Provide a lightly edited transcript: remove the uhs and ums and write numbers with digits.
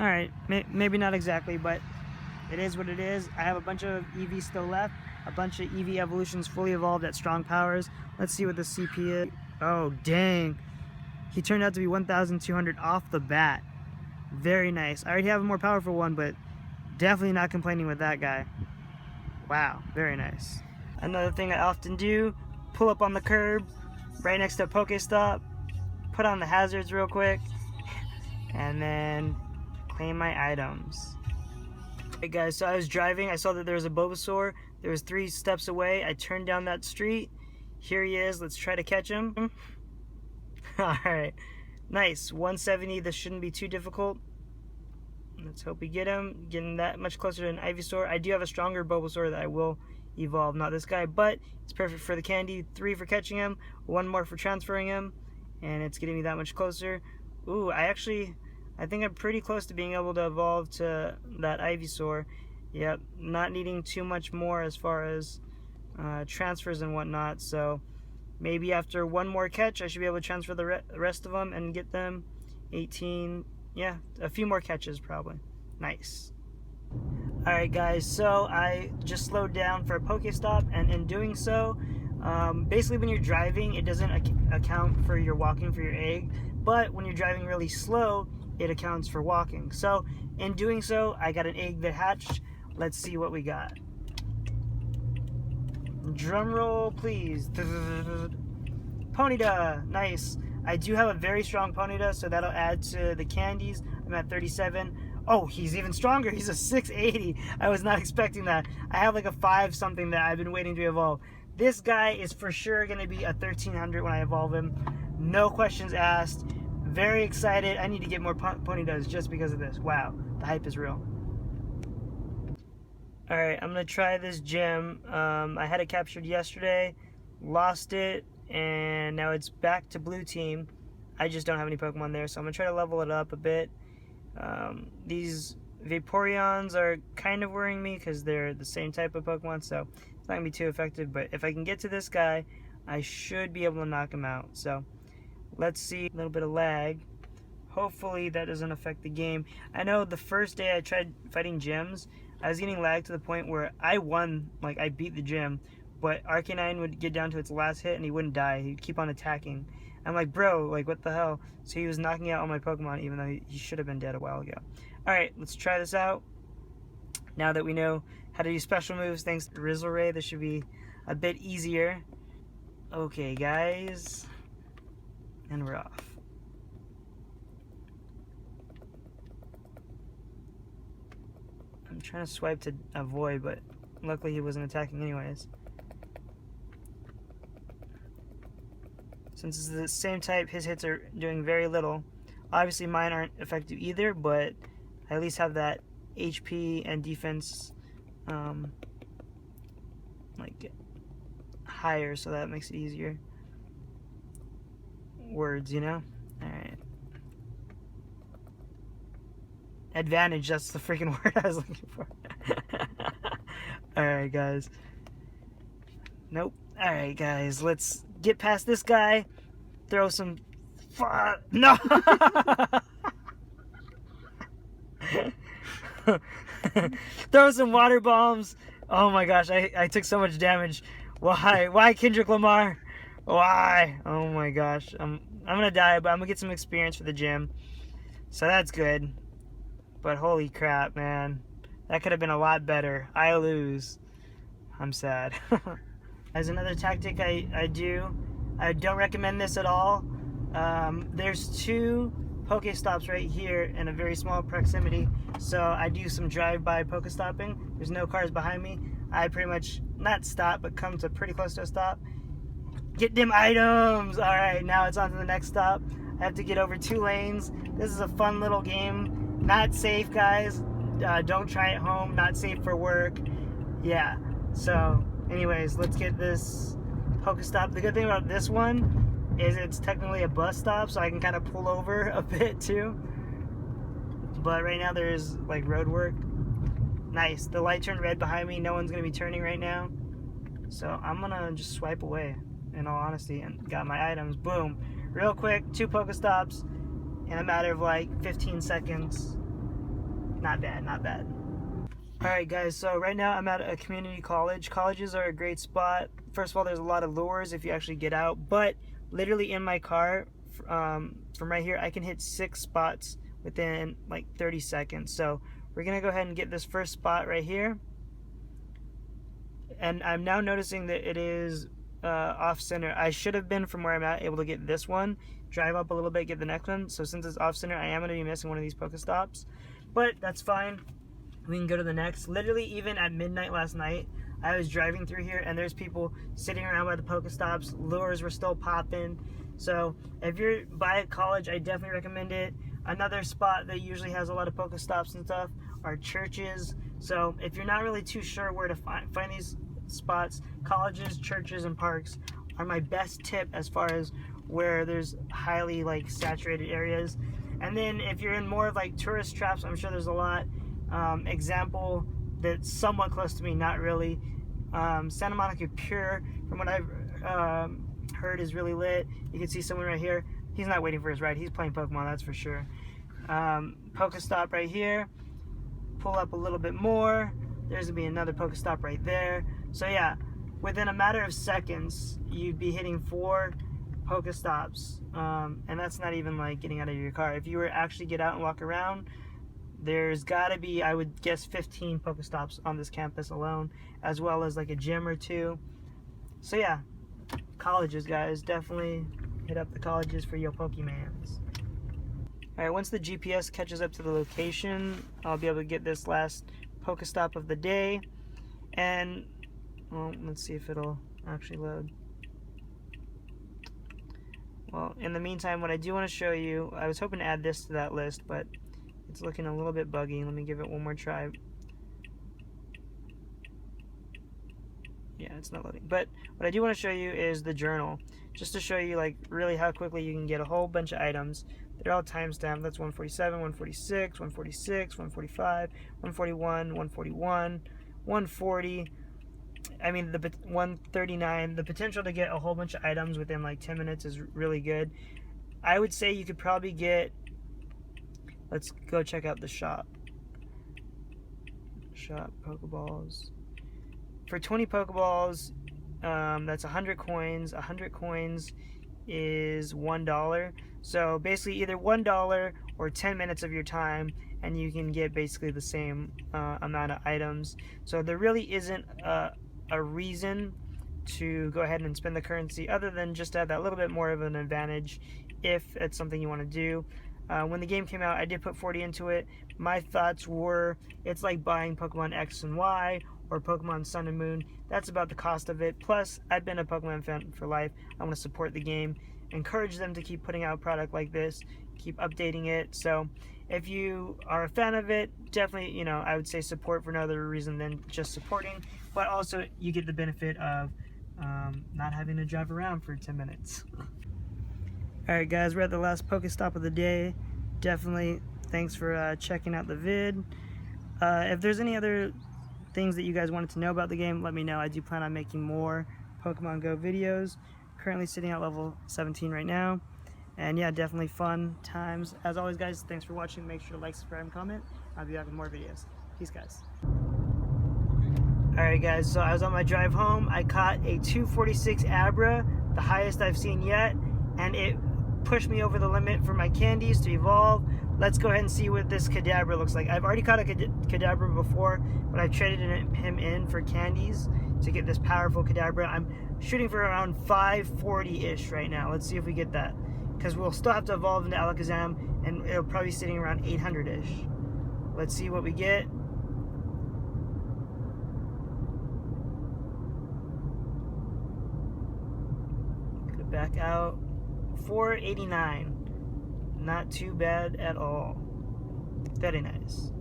Alright, maybe not exactly, but it is what it is. I have a bunch of EVs still left, a bunch of EV evolutions fully evolved at strong powers. Let's see what the CP is. Oh, dang. He turned out to be 1,200 off the bat. Very nice. I already have a more powerful one, but definitely not complaining with that guy. Wow, very nice. Another thing I often do, pull up on the curb, right next to a Pokestop, put on the hazards real quick, and then claim my items. Hey guys, so I was driving, I saw that there was a Bulbasaur. There was 3 steps away. I turned down that street. Here he is, let's try to catch him. Alright, nice, 170, this shouldn't be too difficult. Let's hope we get him, getting that much closer to an Ivysaur. I do have a stronger Bulbasaur that I will evolve, not this guy, but it's perfect for the candy. 3 for catching him, 1 more for transferring him, and it's getting me that much closer. Ooh, I think I'm pretty close to being able to evolve to that Ivysaur. Yep, not needing too much more as far as transfers and whatnot, so maybe after 1 more catch I should be able to transfer the rest of them and get them 18. Yeah, a few more catches probably. Nice. Alright guys, so I just slowed down for a Pokestop, and in doing so, basically when you're driving, it doesn't account for your walking for your egg, but when you're driving really slow, it accounts for walking. So in doing so, I got an egg that hatched. Let's see what we got. Drum roll, please. Ponyta, nice. I do have a very strong Ponyta, so that'll add to the candies. I'm at 37. Oh, he's even stronger. He's a 680. I was not expecting that. I have like a 5 something that I've been waiting to evolve. This guy is for sure going to be a 1300 when I evolve him. No questions asked. Very excited. I need to get more Ponytas just because of this. Wow, the hype is real. Alright, I'm going to try this gym. I had it captured yesterday, lost it, and now it's back to blue team. I just don't have any Pokemon there, so I'm going to try to level it up a bit. These Vaporeons are kind of worrying me because they're the same type of Pokemon, so it's not going to be too effective. But if I can get to this guy, I should be able to knock him out. So let's see. A little bit of lag. Hopefully that doesn't affect the game. I know the first day I tried fighting gyms, I was getting lag to the point where I won, like I beat the gym, but Arcanine would get down to its last hit and he wouldn't die. He'd keep on attacking. I'm like, bro, like what the hell? So he was knocking out all my Pokemon even though he should have been dead a while ago. Alright, let's try this out. Now that we know how to do special moves thanks to Rizzle Ray, this should be a bit easier. Okay, guys. And we're off. I'm trying to swipe to avoid, but luckily he wasn't attacking anyways. Since it's the same type, his hits are doing very little. Obviously mine aren't effective either, but I at least have that HP and defense like higher, so that makes it easier. Words, you know? Alright. Advantage, that's the freaking word I was looking for. Alright, guys. Nope. Alright, guys, let's get past this guy. Throw some... No! Throw some water bombs. Oh my gosh, I took so much damage. Why? Why, Kendrick Lamar? Why? Oh my gosh. I'm gonna die, but I'm gonna get some experience for the gym. So that's good. But holy crap, man. That could have been a lot better. I lose. I'm sad. As another tactic I do, I don't recommend this at all. There's 2 Pokestops right here in a very small proximity. So I do some drive-by Pokestopping. There's no cars behind me. I pretty much, not stop, but come to pretty close to a stop. Get them items! Alright, now it's on to the next stop. I have to get over 2 lanes. This is a fun little game. Not safe, guys. Don't try it home. Not safe for work. Yeah. So, anyways, let's get this Pokestop. The good thing about this one is it's technically a bus stop, so I can kind of pull over a bit too. But right now there's like road work. Nice. The light turned red behind me. No one's going to be turning right now. So I'm going to just swipe away, in all honesty, and got my items. Boom. Real quick, 2 Pokestops in a matter of like 15 seconds. not bad, not bad. Alright guys, so right now I'm at a community college. Colleges are a great spot. First of all, there's a lot of lures if you actually get out, but literally in my car, from right here, I can hit 6 spots within like 30 seconds. So we're gonna go ahead and get this first spot right here. And I'm now noticing that it is off center. I should have been, from where I'm at, able to get this one, drive up a little bit, get the next one. So since it's off center, I am going to be missing one of these Pokestops, but that's fine. We can go to the next. Literally, even at midnight last night, I was driving through here and there's people sitting around by the Pokestops. Lures were still popping. So if you're by a college, I definitely recommend it. Another spot that usually has a lot of Pokestops and stuff are churches. So if you're not really too sure where to find these spots, colleges, churches, and parks are my best tip as far as where there's highly like saturated areas. And then if you're in more of like tourist traps, I'm sure there's a lot. Example that's somewhat close to me, not really. Santa Monica Pure, from what I've heard, is really lit. You can see someone right here. He's not waiting for his ride. He's playing Pokemon, that's for sure. Pokestop right here. Pull up a little bit more. There's gonna be another Pokestop right there. So yeah, within a matter of seconds, you'd be hitting 4 Pokestops, and that's not even like getting out of your car. If you were actually get out and walk around, there's gotta be, I would guess, 15 Pokestops on this campus alone, as well as like a gym or 2. So yeah, colleges, guys, definitely hit up the colleges for your Pokemans. Alright, once the GPS catches up to the location, I'll be able to get this last Pokestop of the day. And, well, let's see if it'll actually load. Well, in the meantime, what I do want to show you, I was hoping to add this to that list, but it's looking a little bit buggy. Let me give it one more try. Yeah, it's not loading. But what I do want to show you is the journal, just to show you like really how quickly you can get a whole bunch of items. They're all timestamped. That's 147, 146, 146, 145, 141, 141, 140. I mean, the 139. The potential to get a whole bunch of items within like 10 minutes is really good. I would say you could probably get. Let's go check out the shop. Shop Pokeballs. For 20 Pokeballs, that's 100 coins. 100 coins is $1. So basically either $1 or 10 minutes of your time, and you can get basically the same amount of items. So there really isn't a reason to go ahead and spend the currency, other than just to have that little bit more of an advantage if it's something you want to do. When the game came out, I did put 40 into it. My thoughts were, it's like buying Pokemon X and Y or Pokemon Sun and Moon. That's about the cost of it. Plus, I've been a Pokemon fan for life. I want to support the game, encourage them to keep putting out a product like this, keep updating it. So if you are a fan of it, definitely, you know, I would say support for no other reason than just supporting, but also you get the benefit of not having to drive around for 10 minutes. Alright guys, we're at the last Pokestop of the day. Definitely thanks for checking out the vid. If there's any other things that you guys wanted to know about the game, let me know. I do plan on making more Pokemon Go videos. Currently sitting at level 17 right now. And yeah, definitely fun times. As always guys, thanks for watching. Make sure to like, subscribe, and comment. I'll be back with more videos. Peace guys. Alright guys, so I was on my drive home. I caught a 246 Abra, the highest I've seen yet, and it pushed me over the limit for my candies to evolve. Let's go ahead and see what this Kadabra looks like. I've already caught a Kadabra before, but I traded him in for candies to get this powerful Kadabra. I'm shooting for around 540-ish right now. Let's see if we get that, because we'll still have to evolve into Alakazam, and it'll probably be sitting around 800-ish. Let's see what we get. Gonna back out. 489. Not too bad at all. Very nice.